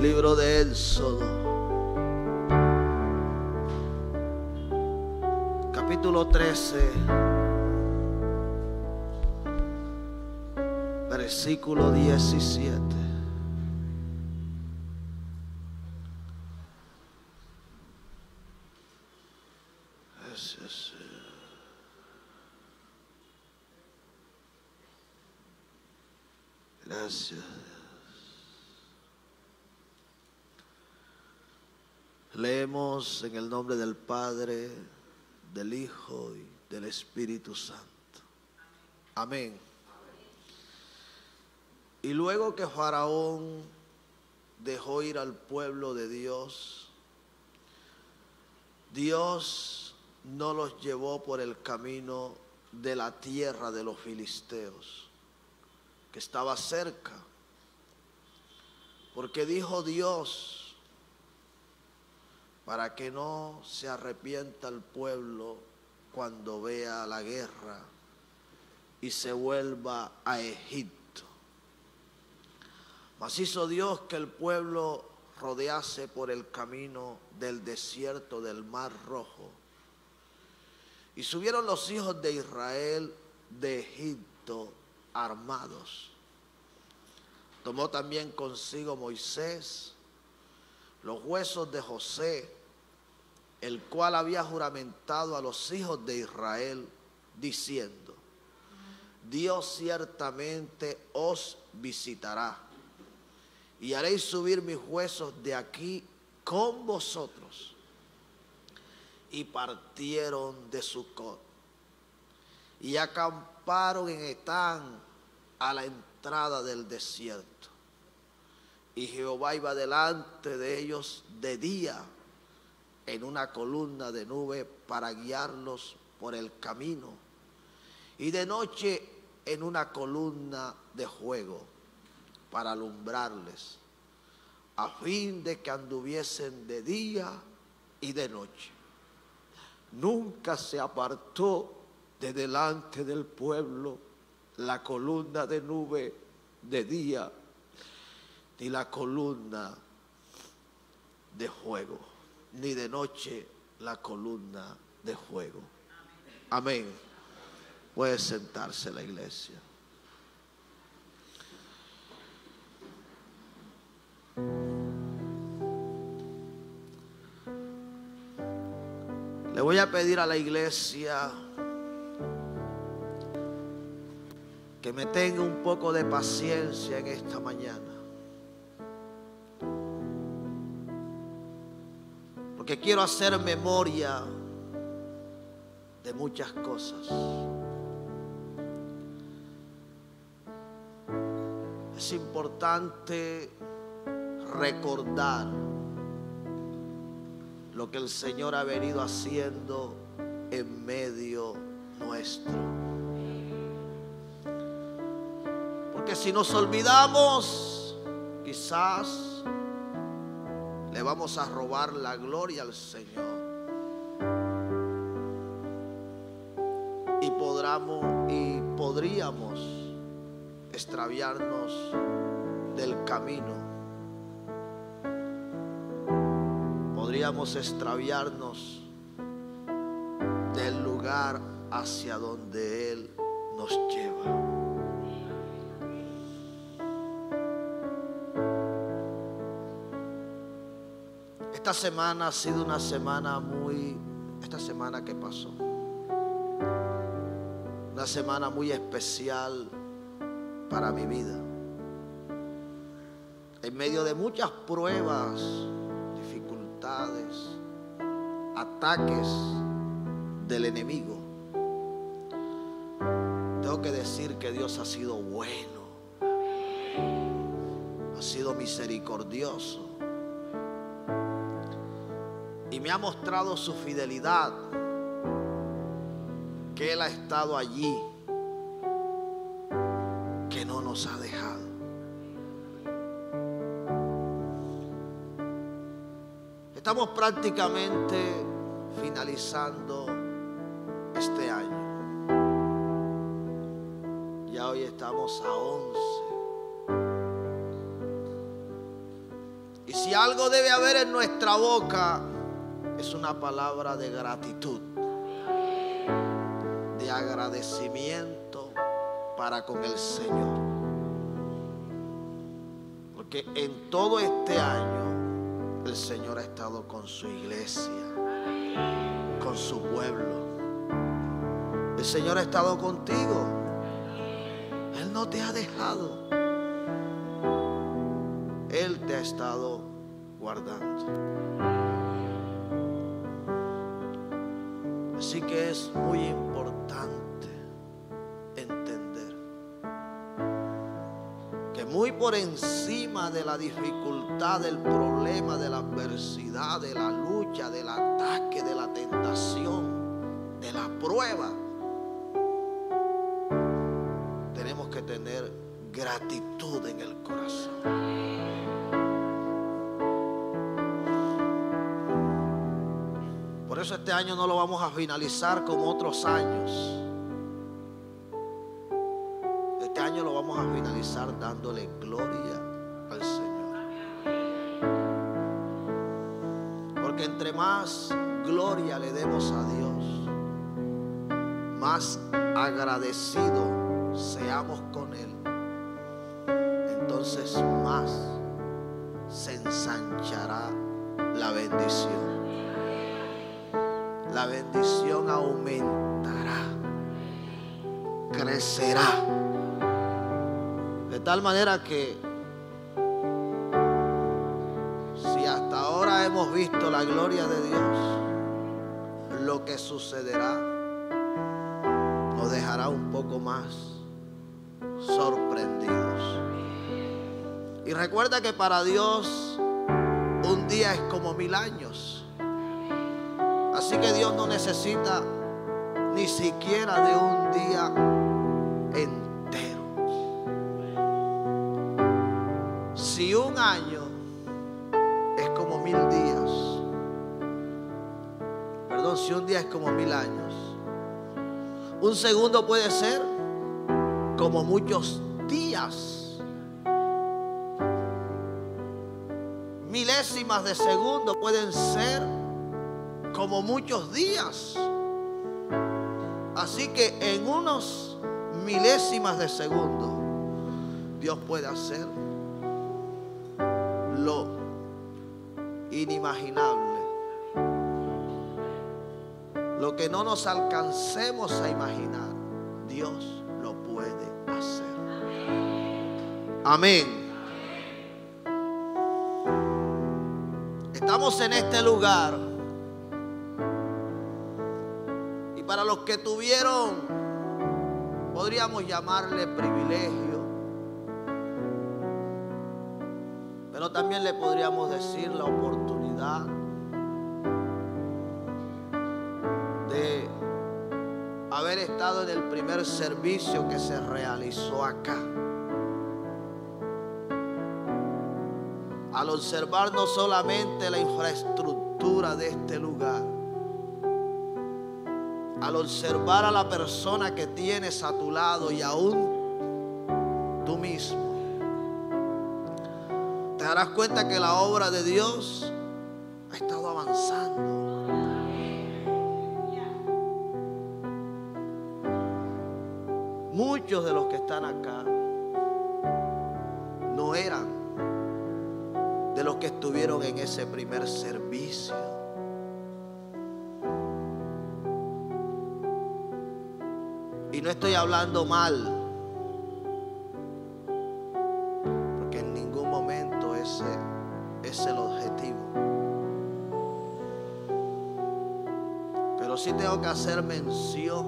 Libro de Éxodo, capítulo 13, versículo 17. Gracias. Leemos en el nombre del Padre, del Hijo y del Espíritu Santo. Amén. Y luego que Faraón dejó ir al pueblo de Dios, Dios no los llevó por el camino de la tierra de los filisteos, que estaba cerca, porque dijo Dios, para que no se arrepienta el pueblo cuando vea la guerra y se vuelva a Egipto. Mas hizo Dios que el pueblo rodease por el camino del desierto del Mar Rojo. Y subieron los hijos de Israel de Egipto armados. Tomó también consigo Moisés los huesos de José, el cual había juramentado a los hijos de Israel, diciendo: Dios ciertamente os visitará, y haréis subir mis huesos de aquí con vosotros. Y partieron de Sucot, y acamparon en Etán, a la entrada del desierto. Y Jehová iba delante de ellos de día en una columna de nube para guiarlos por el camino, y de noche en una columna de fuego para alumbrarles, a fin de que anduviesen de día y de noche. Nunca se apartó de delante del pueblo la columna de nube de día, ni la columna de fuego, ni de noche la columna de fuego. Amén. Puede sentarse la iglesia. Le voy a pedir a la iglesia que me tenga un poco de paciencia en esta mañana, porque quiero hacer memoria de muchas cosas. Es importante recordar lo que el Señor ha venido haciendo en medio nuestro. Porque si nos olvidamos, quizás le vamos a robar la gloria al Señor. Y podríamos extraviarnos del camino. Podríamos extraviarnos del lugar hacia donde Él nos lleva. Esta semana ha sido una semana esta semana que pasó, una semana muy especial para mi vida. En medio de muchas pruebas, dificultades, ataques del enemigo, tengo que decir que Dios ha sido bueno, ha sido misericordioso y me ha mostrado su fidelidad, que Él ha estado allí, que no nos ha dejado. Estamos prácticamente finalizando este año. Ya hoy estamos a 11. Y si algo debe haber en nuestra boca, es una palabra de gratitud, de agradecimiento para con el Señor. Porque en todo este año el Señor ha estado con su iglesia, con su pueblo. El Señor ha estado contigo. Él no te ha dejado. Él te ha estado guardando. Así que es muy importante entender que muy por encima de la dificultad, del problema, de la adversidad, de la lucha, del ataque, de la tentación, de la prueba, tenemos que tener gratitud en el corazón. Por eso este año no lo vamos a finalizar como otros años. Este año lo vamos a finalizar dándole gloria al Señor. Porque entre más gloria le demos a Dios, más agradecidos seamos con Él, entonces más se ensanchará la bendición. La bendición aumentará, crecerá, de tal manera que si hasta ahora hemos visto la gloria de Dios, lo que sucederá nos dejará un poco más sorprendidos. Y recuerda que para Dios un día es como 1000 años. Así que Dios no necesita ni siquiera de un día entero. Si un año es como 1000 días, perdón, si un día es como 1000 años, un segundo puede ser como muchos días. Milésimas de segundo pueden ser como muchos días. Así que en unos milésimas de segundo Dios puede hacer lo inimaginable, lo que no nos alcancemos a imaginar. Dios lo puede hacer. Amén. Estamos en este lugar. Para los que tuvieron, podríamos llamarle privilegio, pero también le podríamos decir la oportunidad de haber estado en el primer servicio que se realizó acá. Al observar no solamente la infraestructura de este lugar, al observar a la persona que tienes a tu lado y aún tú mismo, te darás cuenta que la obra de Dios ha estado avanzando. Muchos de los que están acá no eran de los que estuvieron en ese primer servicio. Y no estoy hablando mal, porque en ningún momento ese es el objetivo. Pero sí tengo que hacer mención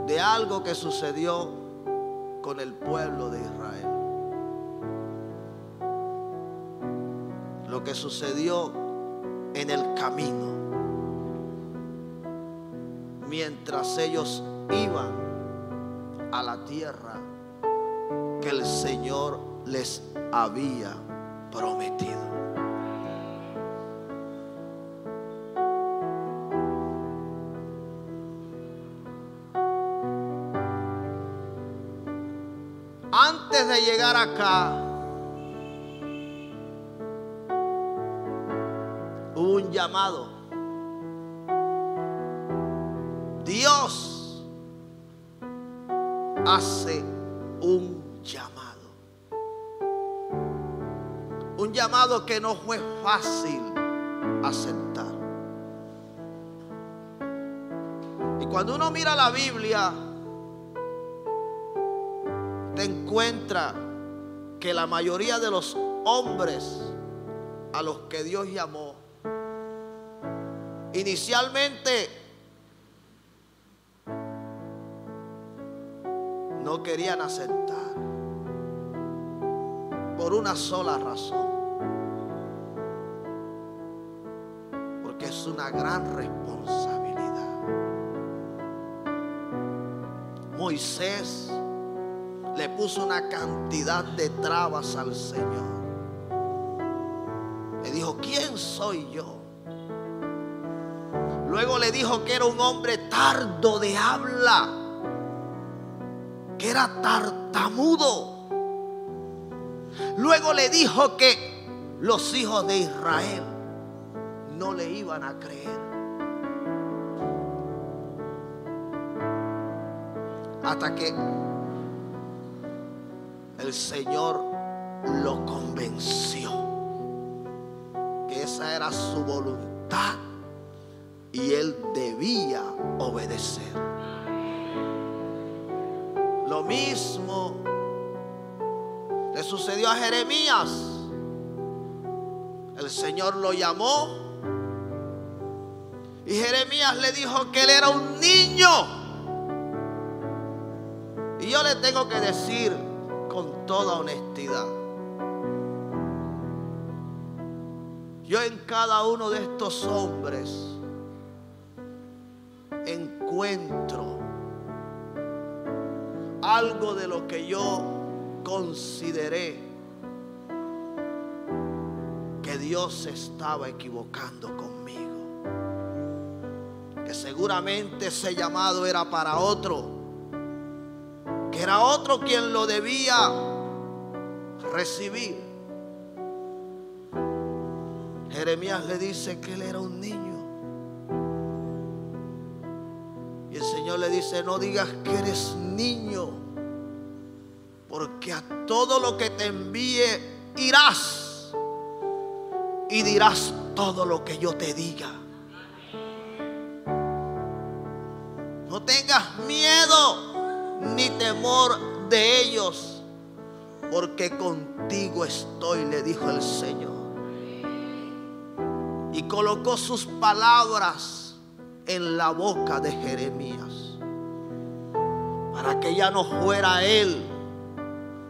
de algo que sucedió con el pueblo de Israel. Lo que sucedió en el camino, mientras ellos iban a la tierra que el Señor les había prometido. Antes de llegar acá, Hubo un llamado. Dios hace un llamado. Un llamado que no fue fácil aceptar. Y cuando uno mira la Biblia, te encuentra que la mayoría de los hombres a los que Dios llamó, inicialmente no querían aceptar, por una sola razón: porque es una gran responsabilidad. Moisés le puso una cantidad de trabas al Señor. Le dijo: ¿quién soy yo? Luego le dijo que era un hombre tardo de habla, que era tartamudo. Luego le dijo que los hijos de Israel no le iban a creer. Hasta que el Señor lo convenció que esa era su voluntad y él debía obedecer. Lo mismo le sucedió a Jeremías. El Señor lo llamó y Jeremías le dijo que él era un niño. Y yo le tengo que decir con toda honestidad, yo en cada uno de estos hombres encuentro algo de lo que yo consideré que Dios se estaba equivocando conmigo, que seguramente ese llamado era para otro, que era otro quien lo debía recibir. Jeremías le dice que él era un niño. Y el Señor le dice: no digas que eres niño, porque a todo lo que te envíe irás y dirás todo lo que yo te diga. No tengas miedo ni temor de ellos, porque contigo estoy, le dijo el Señor. Y colocó sus palabras en la boca de Jeremías, para que ya no fuera él,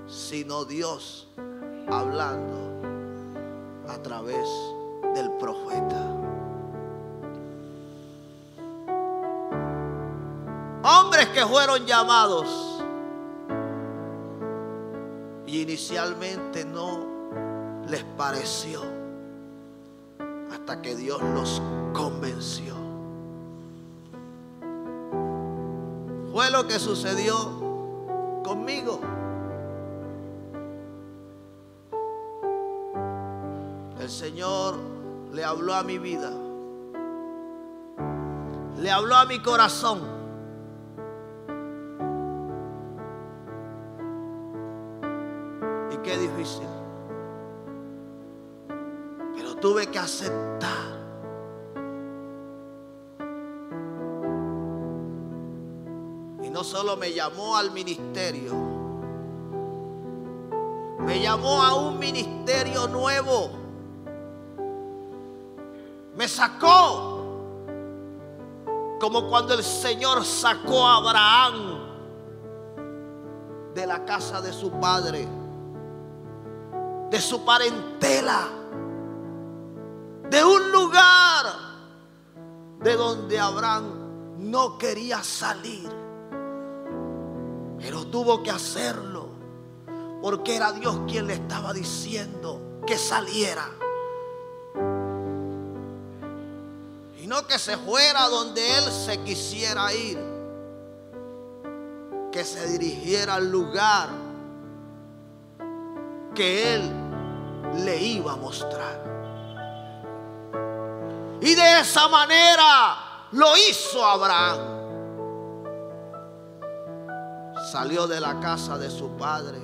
sino Dios hablando a través del profeta. Hombres que fueron llamados y inicialmente no les pareció, hasta que Dios los convenció. Fue lo que sucedió conmigo. El Señor le habló a mi vida, le habló a mi corazón. Y qué difícil, pero tuve que aceptar. Y no solo me llamó al ministerio, me llamó a un ministerio nuevo. Me sacó, como cuando el Señor sacó a Abraham de la casa de su padre, de su parentela, de un lugar de donde Abraham no quería salir, pero tuvo que hacerlo, porque era Dios quien le estaba diciendo que saliera. Y no que se fuera donde él se quisiera ir, que se dirigiera al lugar que él le iba a mostrar. Y de esa manera lo hizo Abraham. Salió de la casa de su padre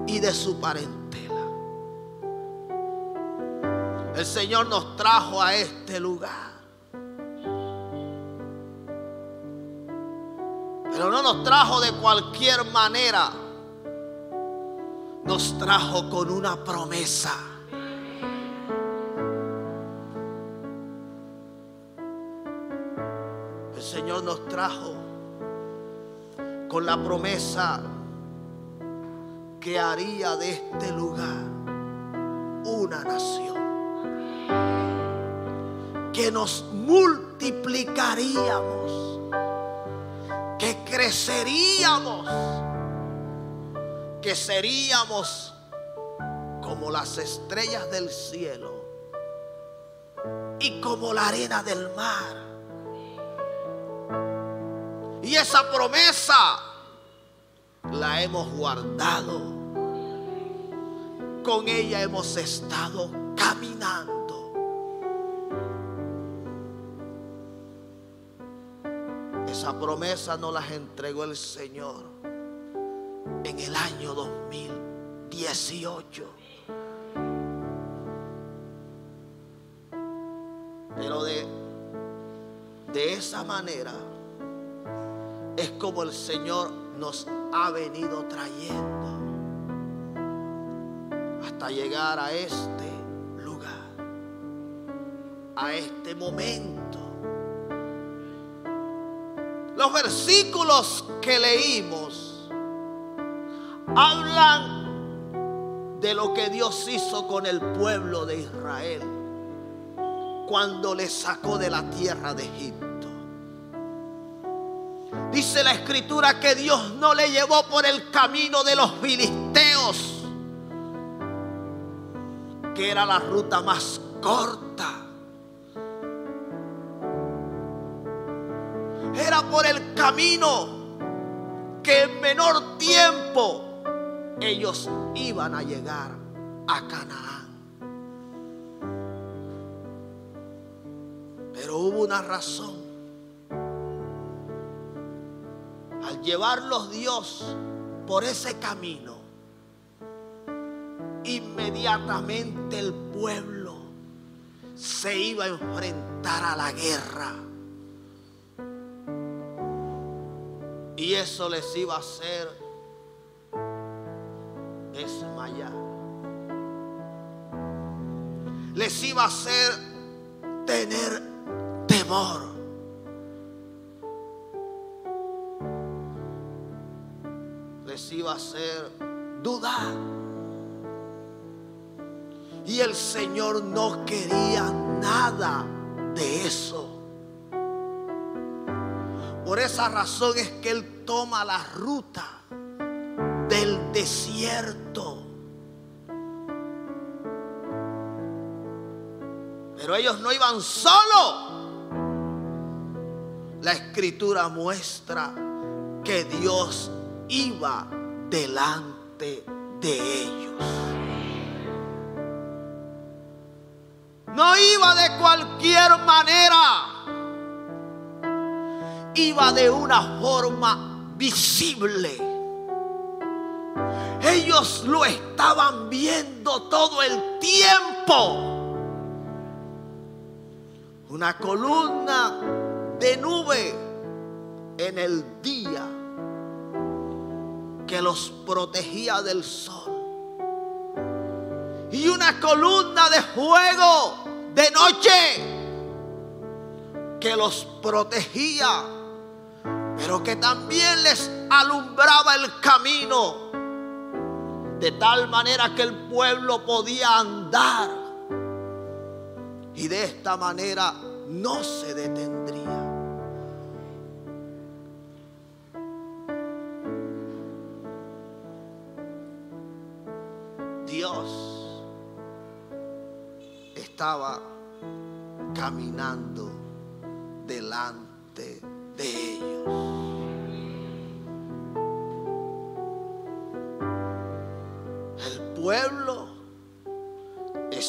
y de su parentela. El Señor nos trajo a este lugar. Pero no nos trajo de cualquier manera. Nos trajo con una promesa. El Señor nos trajo con la promesa que haría de este lugar una nación, que nos multiplicaríamos, que creceríamos, que seríamos como las estrellas del cielo y como la arena del mar. Y esa promesa la hemos guardado. Con ella hemos estado caminando. Esa promesa nos la entregó el Señor en el año 2018. Pero de esa manera es como el Señor nos ha venido trayendo hasta llegar a este lugar, a este momento. Los versículos que leímos hablan de lo que Dios hizo con el pueblo de Israel cuando le sacó de la tierra de Egipto. Dice la Escritura que Dios no le llevó por el camino de los filisteos, que era la ruta más corta. Era por el camino que en menor tiempo ellos iban a llegar a Canaán. Pero hubo una razón. Al llevarlos Dios por ese camino, inmediatamente el pueblo se iba a enfrentar a la guerra. Y eso les iba a hacer desmayar. Les iba a hacer tener temor. Les iba a hacer dudar. Y el Señor no quería nada de eso. Por esa razón es que Él toma la ruta del desierto. Pero ellos no iban solos. La Escritura muestra que Dios iba delante de ellos. No iba de cualquier manera. Iba de una forma visible. Ellos lo estaban viendo todo el tiempo. Una columna de nube en el día que los protegía del sol, y una columna de fuego de noche que los protegía, pero que también les alumbraba el camino, de tal manera que el pueblo podía andar y de esta manera no se detendría. Dios estaba caminando delante de ellos. El pueblo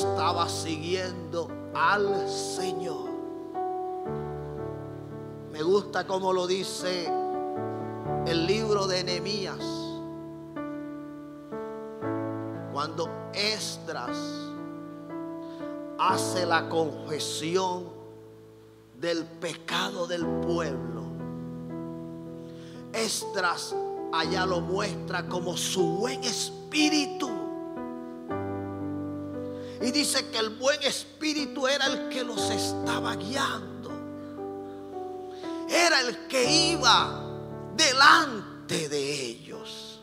estaba siguiendo al Señor. Me gusta como lo dice el libro de Nehemías, cuando Esdras hace la confesión del pecado del pueblo. Esdras allá lo muestra como su buen espíritu. Y dice que el buen espíritu era el que los estaba guiando. Era el que iba delante de ellos.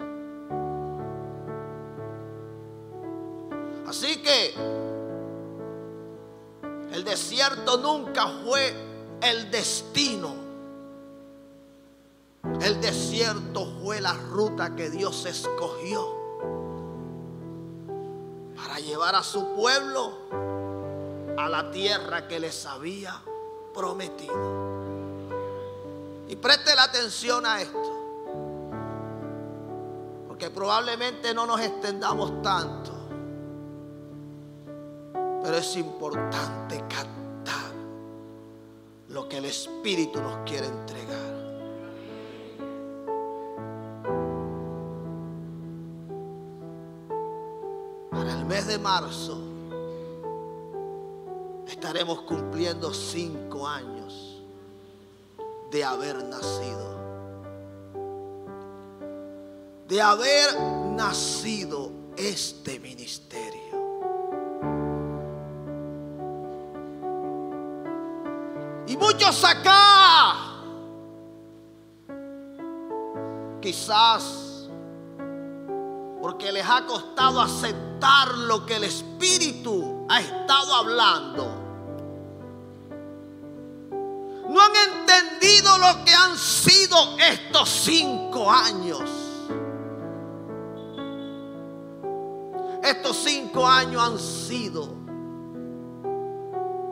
Así que el desierto nunca fue el destino. El desierto fue la ruta que Dios escogió para llevar a su pueblo a la tierra que les había prometido. Y preste la atención a esto, porque probablemente no nos extendamos tanto, pero es importante captar lo que el Espíritu nos quiere entregar. Para el mes de marzo estaremos cumpliendo 5 años de haber nacido. De haber nacido este ministerio. Y muchos acá, quizás porque les ha costado aceptar lo que el Espíritu ha estado hablando, no han entendido lo que han sido estos 5 años. Estos 5 años han sido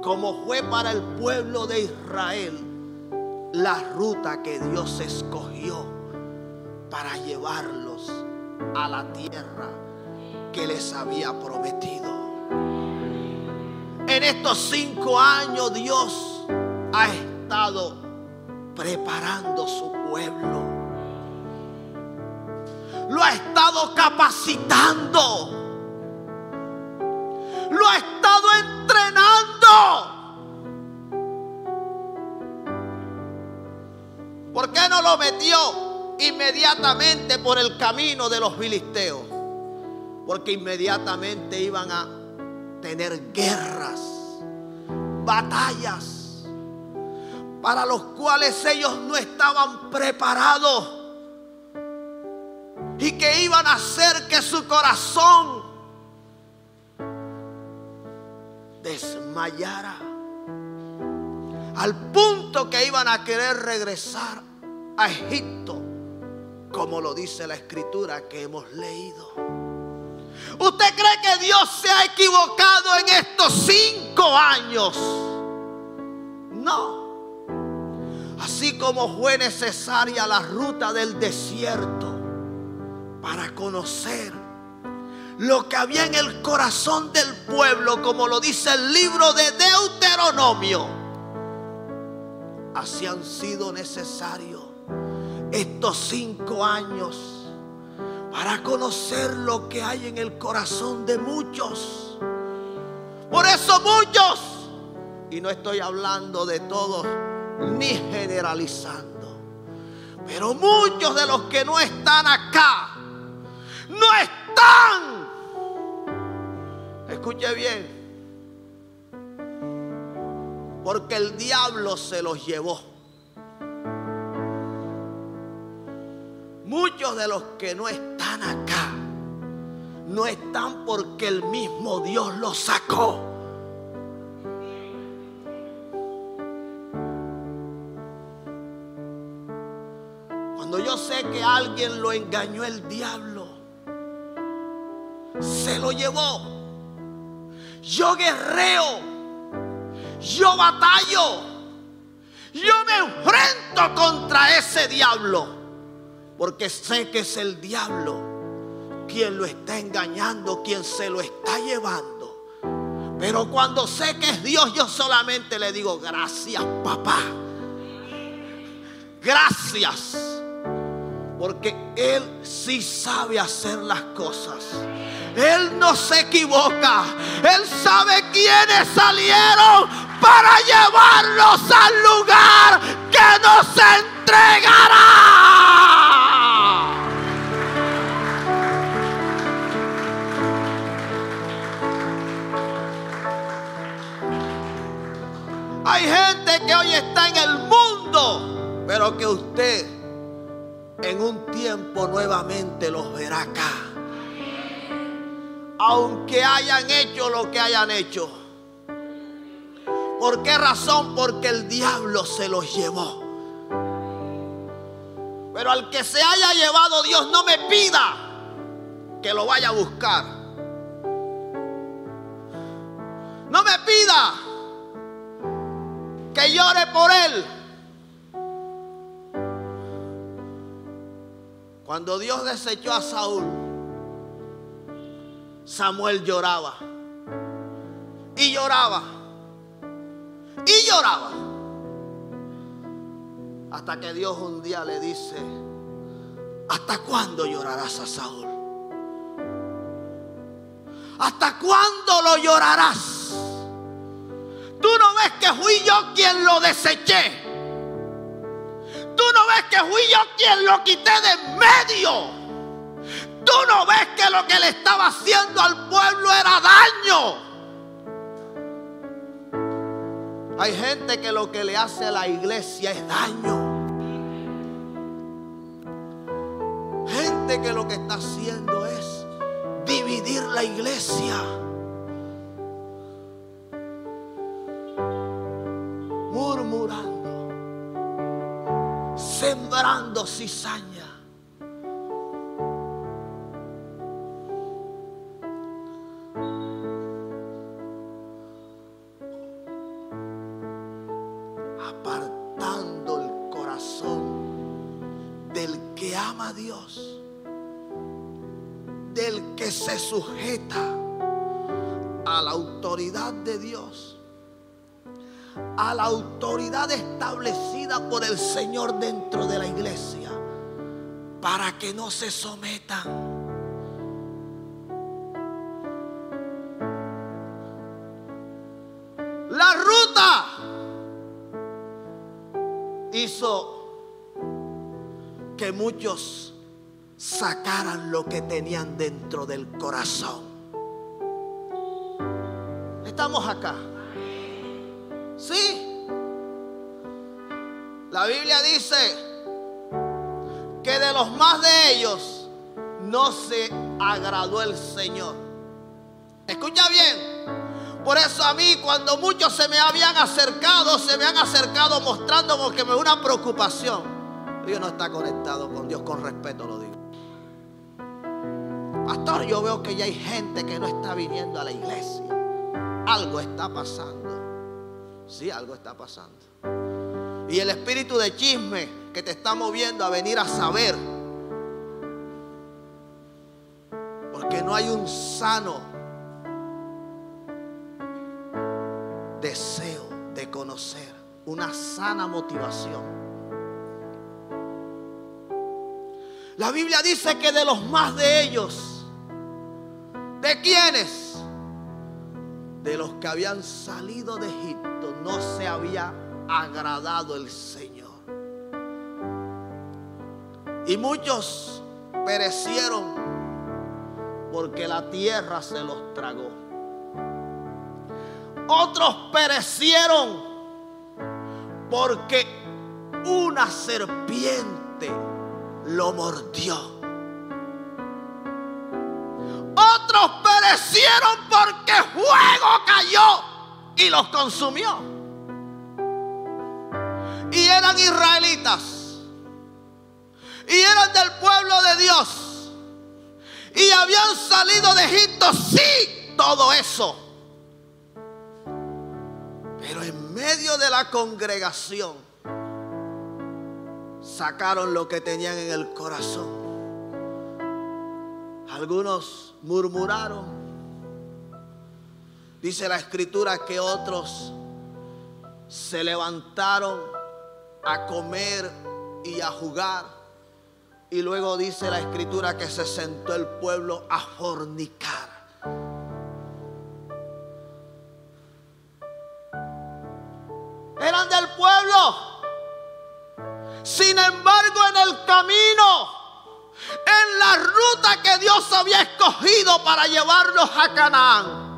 como fue para el pueblo de Israel la ruta que Dios escogió para llevarlos a la tierra que les había prometido. En estos 5 años Dios ha estado preparando su pueblo. Lo ha estado capacitando. Lo ha estado entrenando. ¿Por qué no lo metió inmediatamente por el camino de los filisteos? Porque inmediatamente iban a tener guerras, batallas, para los cuales ellos no estaban preparados, y que iban a hacer que su corazón desmayara, al punto que iban a querer regresar a Egipto, como lo dice la escritura que hemos leído. ¿Usted cree que Dios se ha equivocado en estos 5 años? No. Así como fue necesaria la ruta del desierto para conocer lo que había en el corazón del pueblo, como lo dice el libro de Deuteronomio, así han sido necesarios estos 5 años para conocer lo que hay en el corazón de muchos. Por eso muchos, y no estoy hablando de todos ni generalizando, pero muchos de los que no están acá, no están, escuche bien, porque el diablo se los llevó. Muchos de los que no están acá no están porque el mismo Dios los sacó. Cuando yo sé que alguien lo engañó el diablo, se lo llevó. Yo guerreo, yo batallo, yo me enfrento contra ese diablo, porque sé que es el diablo quien lo está engañando, quien se lo está llevando. Pero cuando sé que es Dios, yo solamente le digo: gracias, papá. Gracias. Porque Él sí sabe hacer las cosas. Él no se equivoca. Él sabe quiénes salieron para llevarlos al lugar que nos entregará. Hay gente que hoy está en el mundo, pero que usted en un tiempo nuevamente los verá acá. Aunque hayan hecho lo que hayan hecho. ¿Por qué razón? Porque el diablo se los llevó. Pero al que se haya llevado, Dios no me pida que lo vaya a buscar. No me pida que llore por él. Cuando Dios desechó a Saúl, Samuel lloraba y lloraba y lloraba, hasta que Dios un día le dice: ¿hasta cuándo llorarás a Saúl? ¿Hasta cuándo lo llorarás? ¿Tú no ves que fui yo quien lo deseché? ¿Tú no ves que fui yo quien lo quité de en medio? ¿Tú no ves que lo que le estaba haciendo al pueblo era daño? Hay gente que lo que le hace a la iglesia es daño. Gente que lo que está haciendo es dividir la iglesia. Murmurando, sembrando cizaña. Apartando el corazón del que ama a Dios, del que se sujeta a la autoridad de Dios, a la autoridad establecida por el Señor dentro de la iglesia, para que no se sometan. La ruta hizo que muchos sacaran lo que tenían dentro del corazón. Estamos acá. Sí. La Biblia dice que de los más de ellos no se agradó el Señor. Escucha bien. Por eso a mí, cuando muchos se me habían acercado, se me han acercado mostrándome que me una preocupación. Dios no está conectado con Dios, con respeto lo digo. Pastor, yo veo que ya hay gente que no está viniendo a la iglesia. Algo está pasando. Sí, algo está pasando. Y el espíritu de chisme que te está moviendo a venir a saber. Porque no hay un sano deseo de conocer, una sana motivación. La Biblia dice que de los más de ellos, ¿de quiénes? De los que habían salido de Egipto, no se había agradado el Señor. Y muchos perecieron porque la tierra se los tragó. Otros perecieron porque una serpiente lo mordió. Otros perecieron porque fuego cayó y los consumió. Y eran israelitas. Y eran del pueblo de Dios. Y habían salido de Egipto, sí, todo eso. Pero en medio de la congregación sacaron lo que tenían en el corazón. Algunos murmuraron, Dice la Escritura que otros se levantaron a comer y a jugar. Y luego dice la Escritura que se sentó el pueblo a fornicar. Eran del pueblo. Sin embargo, en el camino, en la ruta que Dios había escogido para llevarlos a Canaán,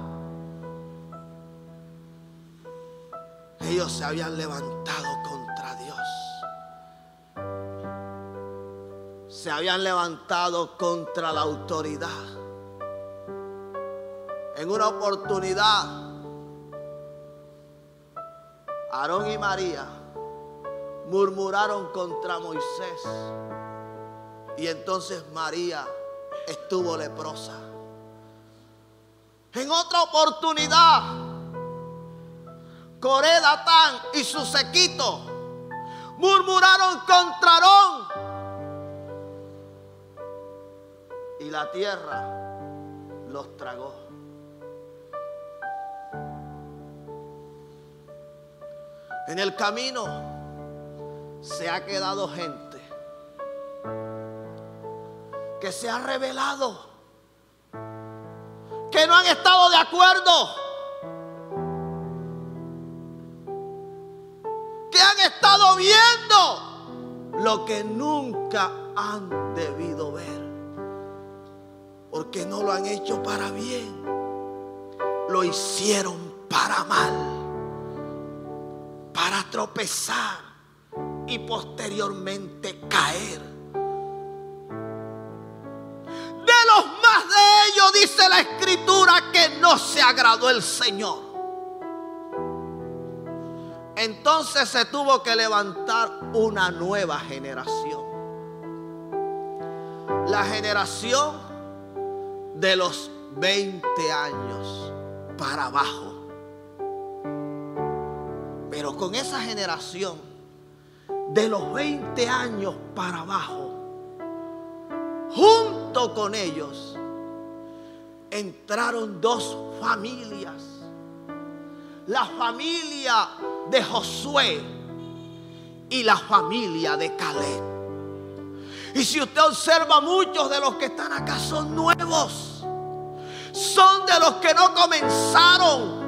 ellos se habían levantado contra Dios. Se habían levantado contra la autoridad. En una oportunidad, Aarón y María murmuraron contra Moisés. Y entonces María estuvo leprosa. En otra oportunidad, Coré, Datán y su séquito murmuraron contra Aarón. Y la tierra los tragó. En el camino se ha quedado gente que se ha rebelado, que no han estado de acuerdo, que han estado viendo lo que nunca han debido ver, porque no lo han hecho para bien, lo hicieron para mal, para tropezar y posteriormente caer. De los más de ellos dice la Escritura que no se agradó el Señor. Entonces se tuvo que levantar una nueva generación. La generación de los 20 años para abajo. Pero con esa generación de los 20 años para abajo, junto con ellos entraron dos familias. La familia de Josué y la familia de Caleb. Y si usted observa, muchos de los que están acá son nuevos. Son de los que no comenzaron.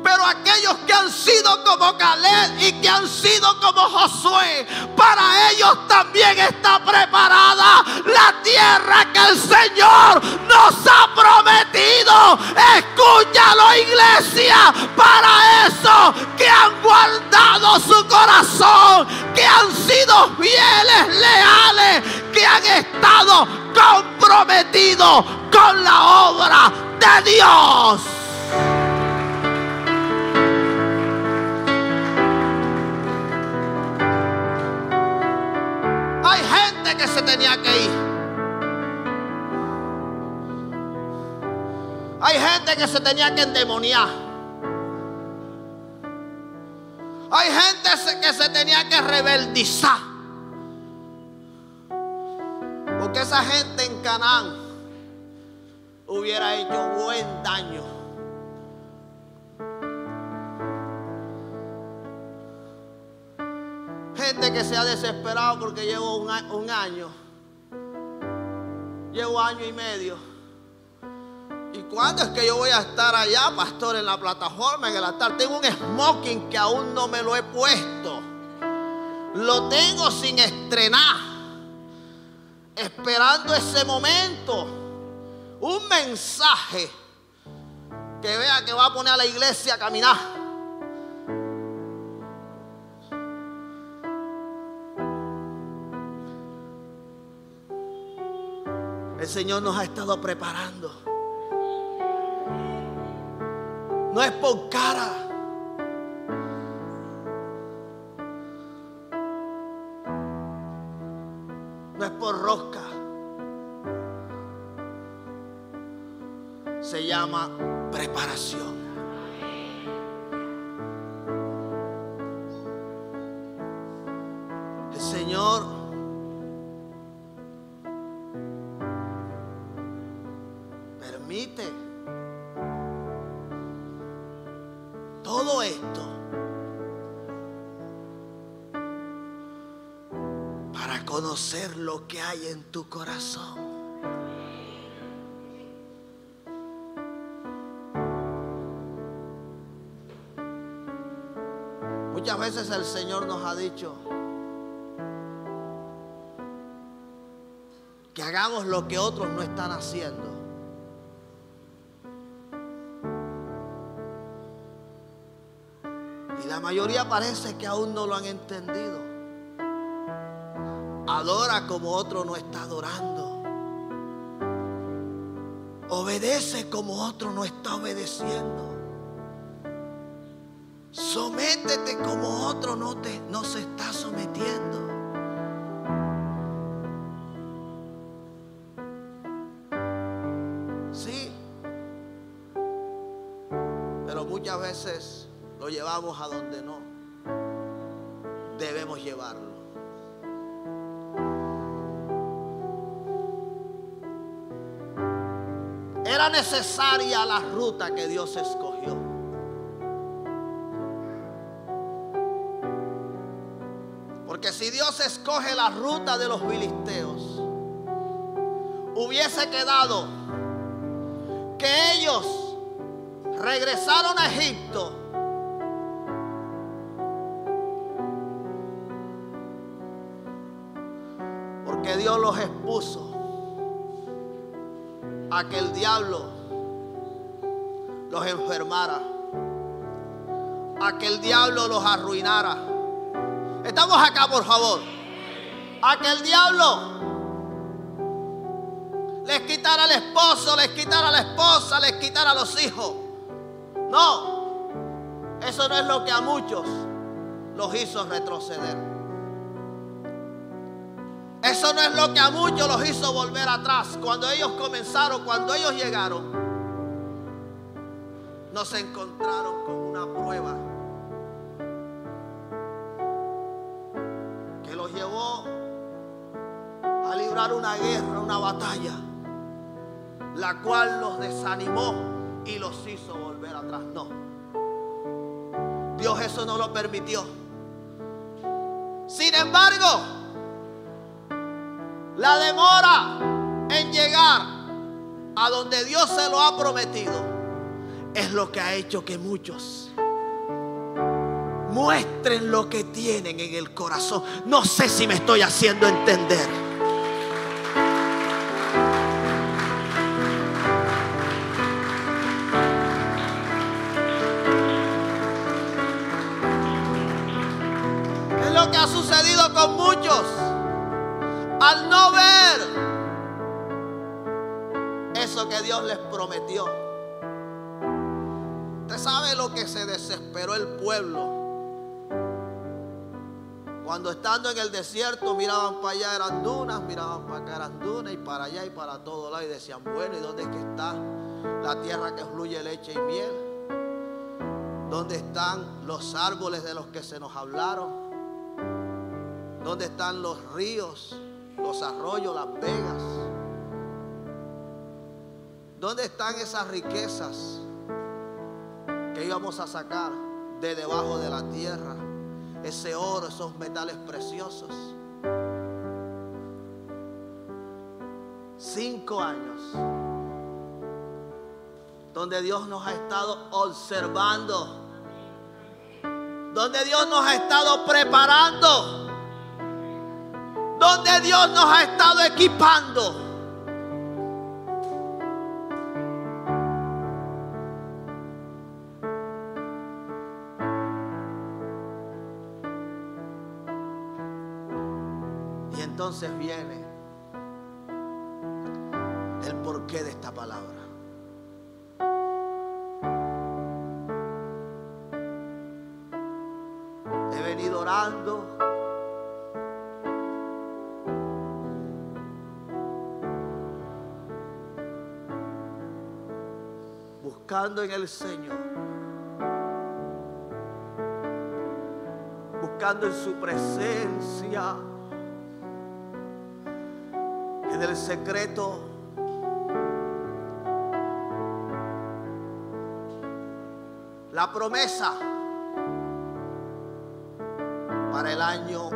Pero aquellos que han sido como Caleb y que han sido como Josué, para ellos también está preparada la tierra que el Señor nos ha prometido. Escúchalo, iglesia, para eso que han guardado su corazón, que han sido fieles, leales, que han estado comprometidos con la obra de Dios. Hay gente que se tenía que ir. Hay gente que se tenía que endemoniar. Hay gente que se tenía que rebeldizar. Porque esa gente en Canaán hubiera hecho buen daño. Gente que se ha desesperado porque llevo un año. Llevo año y medio. ¿Y cuándo es que yo voy a estar allá, pastor, en la plataforma, en el altar? Tengo un smoking que aún no me lo he puesto. Lo tengo sin estrenar. Esperando ese momento. Un mensaje que vea que va a poner a la iglesia a caminar. El Señor nos ha estado preparando. No es por cara. No es por rosca. Se llama preparación. El Señor permite todo esto para conocer lo que hay en tu corazón. Muchas veces el Señor nos ha dicho que hagamos lo que otros no están haciendo. Y la mayoría parece que aún no lo han entendido. Adora como otro no está adorando. Obedece como otro no está obedeciendo. Sométete como otro no se está sometiendo. Sí, pero muchas veces lo llevamos a donde no debemos llevarlo. Era necesaria la ruta que Dios escogió. Porque si Dios escoge la ruta de los filisteos, hubiese quedado que ellos regresaron a Egipto porque Dios los expuso a que el diablo los enfermara, a que el diablo los arruinara. Estamos acá, por favor. A que el diablo les quitara al esposo, les quitara a la esposa, les quitara a los hijos. No, eso no es lo que a muchos los hizo retroceder. Eso no es lo que a muchos los hizo volver atrás. Cuando ellos comenzaron, cuando ellos llegaron, no se encontraron con una prueba que los llevó a librar una guerra, una batalla, la cual los desanimó y los hizo volver atrás. No, Dios eso no lo permitió. Sin embargo, la demora en llegar a donde Dios se lo ha prometido es lo que ha hecho que muchos muestren lo que tienen en el corazón. No sé si me estoy haciendo entender. ¿Qué es lo que ha sucedido con muchos? Al no ver eso que Dios les prometió. Usted sabe lo que se desesperó el pueblo cuando estando en el desierto miraban para allá eran dunas, miraban para acá eran dunas, y para allá y para todo lado, y decían: bueno, ¿y dónde es que está la tierra que fluye leche y miel? ¿Dónde están los árboles de los que se nos hablaron? ¿Dónde están los ríos, los arroyos, las vegas? ¿Dónde están esas riquezas que íbamos a sacar de debajo de la tierra? Ese oro, esos metales preciosos. 5 años donde Dios nos ha estado observando, donde Dios nos ha estado preparando, donde Dios nos ha estado equipando. Y entonces viene el porqué de esta palabra. He venido orando, buscando en el Señor, buscando en su presencia, en el secreto. La promesa para el año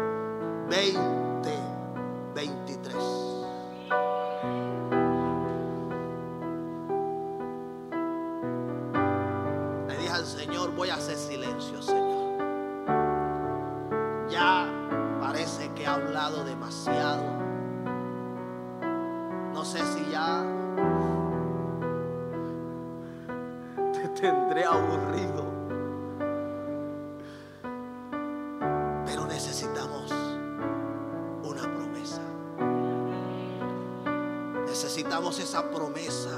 2023. Le dije al Señor, voy a hacer silencio, Señor. Ya parece que he hablado demasiado. No sé si ya te tendré aburrido. Pero necesitamos una promesa. Necesitamos esa promesa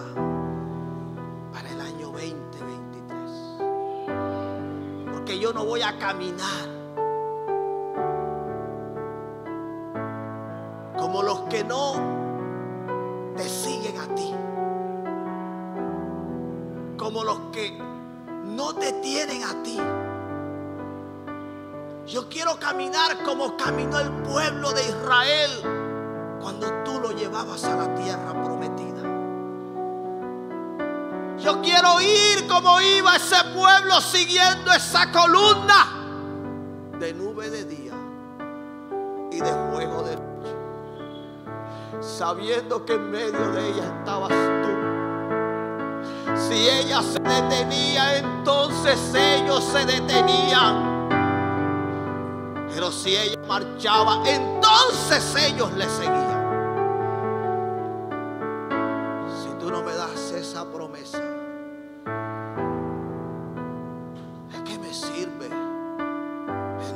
para el año 2023. Porque yo no voy a caminar como los que no te siguen a ti, como los que no te tienen a ti. Yo quiero caminar como caminó el pueblo de Israel cuando tú lo llevabas a la tierra prometida. Yo quiero ir como iba ese pueblo, siguiendo esa columna de nube de día y de fuego de noche, sabiendo que en medio de ella estabas tú. Si ella se detenía, entonces ellos se detenían. Pero si ella marchaba, entonces ellos le seguían. Si tú no me das esa promesa, ¿de qué me sirve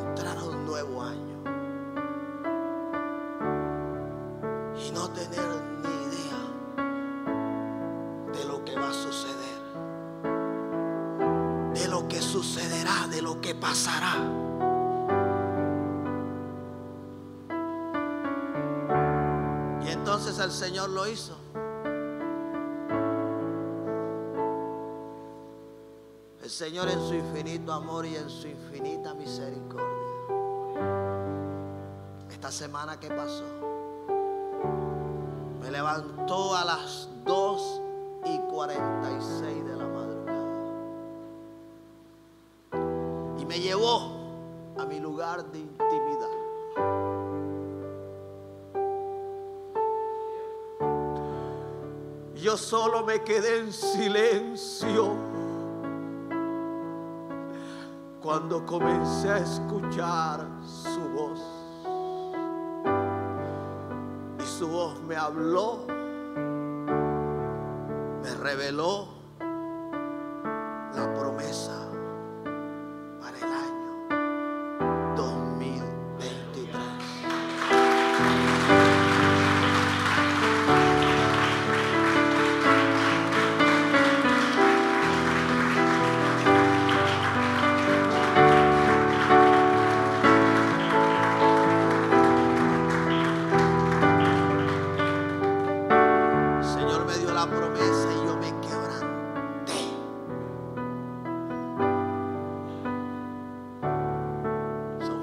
entrar a un nuevo año y no tener ni idea de lo que va a suceder, de lo que sucederá, de lo que pasará? Entonces el Señor lo hizo. El Señor, en su infinito amor y en su infinita misericordia, esta semana que pasó, me levantó a las 2:46 de la madrugada y me llevó a mi lugar de intimidad. Yo solo me quedé en silencio cuando comencé a escuchar su voz. Y su voz me habló, me reveló la promesa para el año 2023.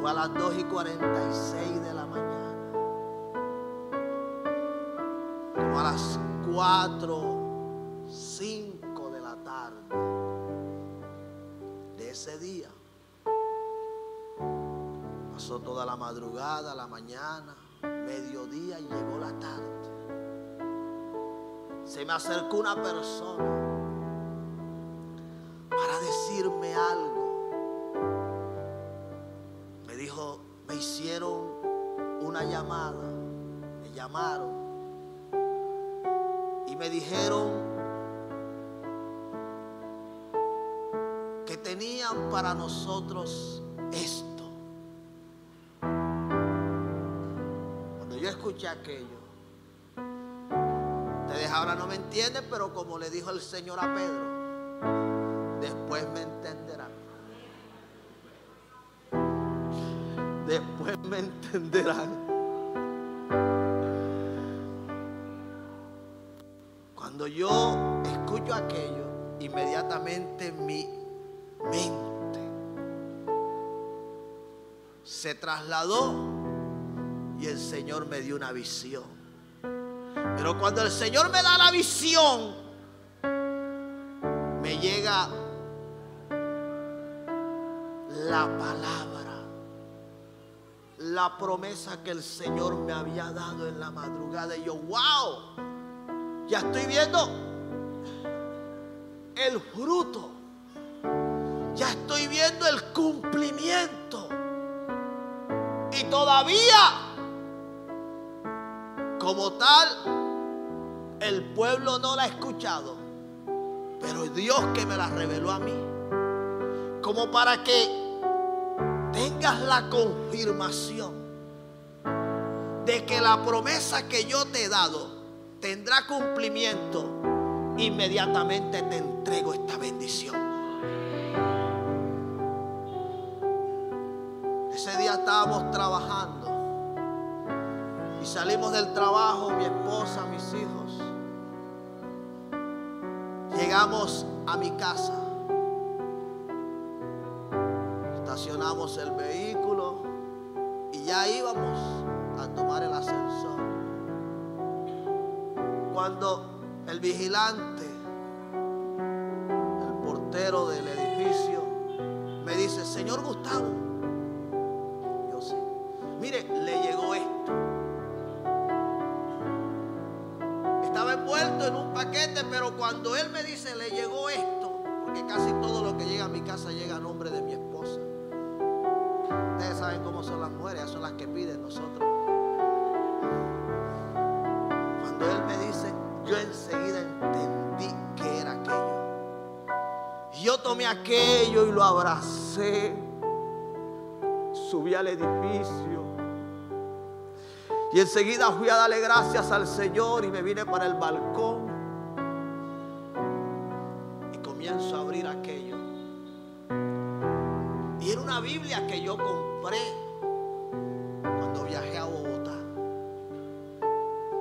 A las 2:46 de la mañana, como a las 4:05 de la tarde de ese día, pasó toda la madrugada, la mañana, mediodía y llegó la tarde. Se me acercó una persona para decirme algo. Me hicieron una llamada, me llamaron y me dijeron que tenían para nosotros esto. Cuando yo escuché aquello, ustedes ahora no me entienden, pero como le dijo el Señor a Pedro, después me entenderán. Después me entenderán. Cuando yo escucho aquello, inmediatamente mi mente se trasladó y el Señor me dio una visión. Pero cuando el Señor me da la visión, me llega la palabra la promesa que el Señor me había dado en la madrugada. Y yo, wow, ya estoy viendo el fruto. Ya estoy viendo el cumplimiento. Y todavía, como tal, el pueblo no la ha escuchado. Pero es Dios que me la reveló a mí. Como para que tengas la confirmación de que la promesa que yo te he dado tendrá cumplimiento. Inmediatamente te entrego esta bendición. Ese día estábamos trabajando y salimos del trabajo, mi esposa, mis hijos. Llegamos a mi casa, estacionamos el vehículo y ya íbamos a tomar el ascensor, cuando el vigilante, el portero del edificio, me dice: señor Gustavo. Yo sí. Mire, le llegó esto. Estaba envuelto en un paquete, pero cuando él me dice le llegó esto, porque casi todo lo que llega a mi casa llega a nombre de mi esposa. Ustedes saben cómo son las mujeres, ellas son las que piden nosotros. Cuando él me dice, yo enseguida entendí que era aquello. Y yo tomé aquello y lo abracé. Subí al edificio. Y enseguida fui a darle gracias al Señor y me vine para el balcón. Y comienzo a abrir aquello. Y era una Biblia que yo compré cuando viajé a Bogotá.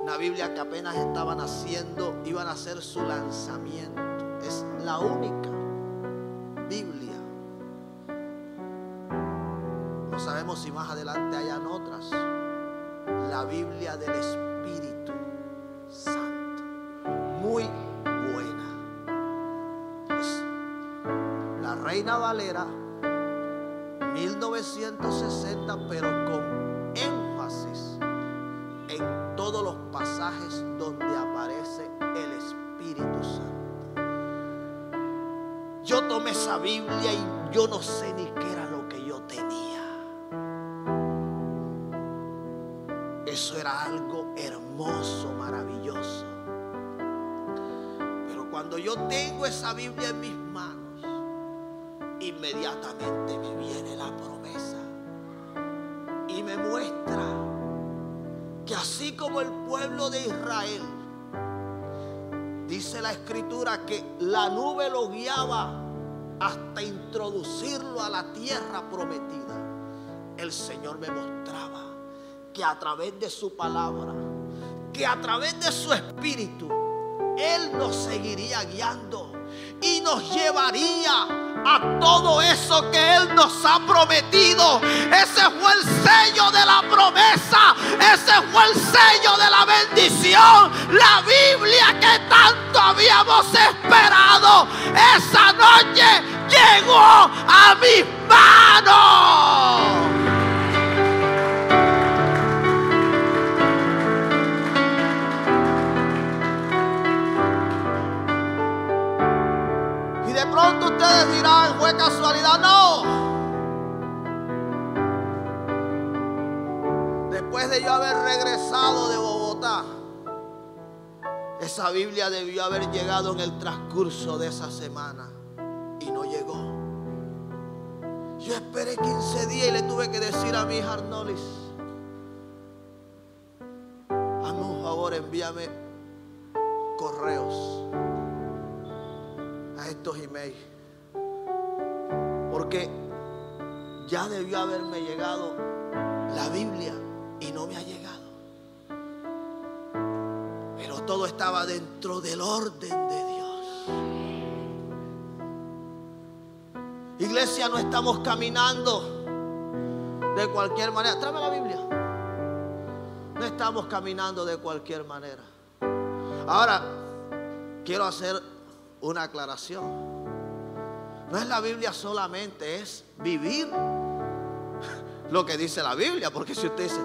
Una Biblia que apenas estaban haciendo, iban a hacer su lanzamiento. Es la única Biblia. No sabemos si más adelante hayan otras. La Biblia del Espíritu Santo. Muy buena. Es la Reina Valera 1960, pero con énfasis en todos los pasajes donde aparece el Espíritu Santo. Yo tomé esa Biblia y yo no sé ni qué era lo que yo tenía. Eso era algo hermoso, maravilloso. Pero cuando yo tengo esa Biblia en mis manos, inmediatamente me viene la promesa y me muestra que así como el pueblo de Israel, dice la Escritura que la nube lo guiaba hasta introducirlo a la tierra prometida, el Señor me mostraba que a través de su palabra, que a través de su espíritu, Él nos seguiría guiando y nos llevaría a todo eso que Él nos ha prometido. Ese fue el sello de la promesa, ese fue el sello de la bendición, la Biblia que tanto habíamos esperado. Esa noche llegó a mis manos. De pronto ustedes dirán, fue casualidad. No. Después de yo haber regresado de Bogotá, esa Biblia debió haber llegado en el transcurso de esa semana y no llegó. Yo esperé 15 días y le tuve que decir a mi hija Arnolis: hazme un favor, envíame correos a estos emails, porque ya debió haberme llegado la Biblia y no me ha llegado. Pero todo estaba dentro del orden de Dios. Iglesia, no estamos caminando de cualquier manera. Tráeme la Biblia. No estamos caminando de cualquier manera. Ahora, quiero hacer una aclaración. No es la Biblia solamente, es vivir lo que dice la Biblia. Porque si usted dice,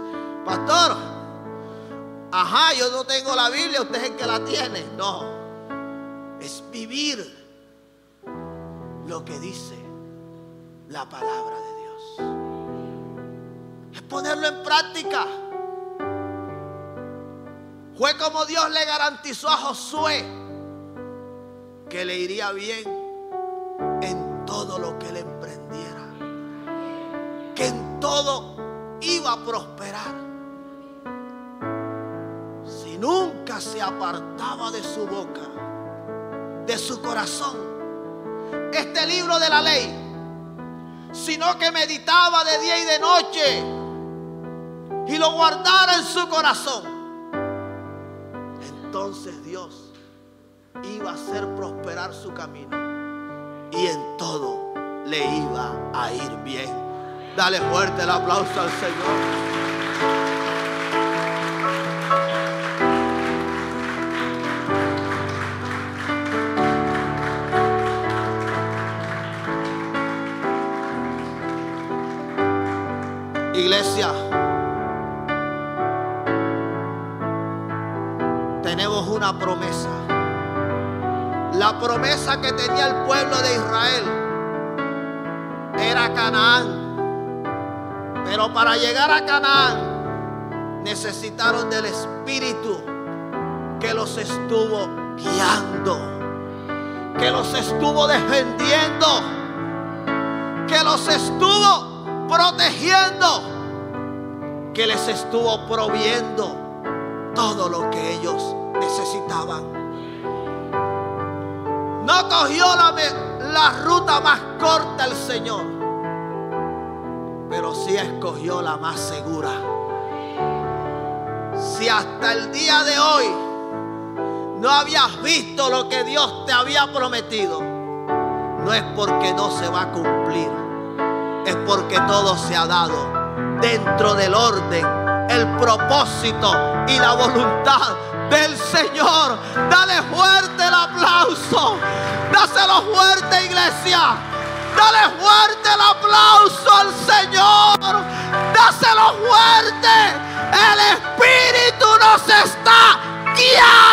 pastor, ajá, yo no tengo la Biblia, usted es el que la tiene. No, es vivir lo que dice la palabra de Dios. Es ponerlo en práctica. Fue como Dios le garantizó a Josué que le iría bien en todo lo que él emprendiera, que en todo iba a prosperar. Si nunca se apartaba de su boca, de su corazón, este libro de la ley, sino que meditaba de día y de noche y lo guardara en su corazón, entonces Dios iba a hacer prosperar su camino y en todo le iba a ir bien. Dale fuerte el aplauso al Señor. Iglesia, tenemos una promesa. La promesa que tenía el pueblo de Israel era Canaán. Pero para llegar a Canaán necesitaron del Espíritu que los estuvo guiando, que los estuvo defendiendo, que los estuvo protegiendo, que les estuvo proviendo todo lo que ellos necesitaban. No cogió la ruta más corta el Señor, pero sí escogió la más segura. Si hasta el día de hoy no habías visto lo que Dios te había prometido, no es porque no se va a cumplir, es porque todo se ha dado dentro del orden, el propósito y la voluntad del Señor. Dale fuerte el aplauso. Dáselo fuerte, iglesia. Dale fuerte el aplauso al Señor. Dáselo fuerte. El Espíritu nos está guiando.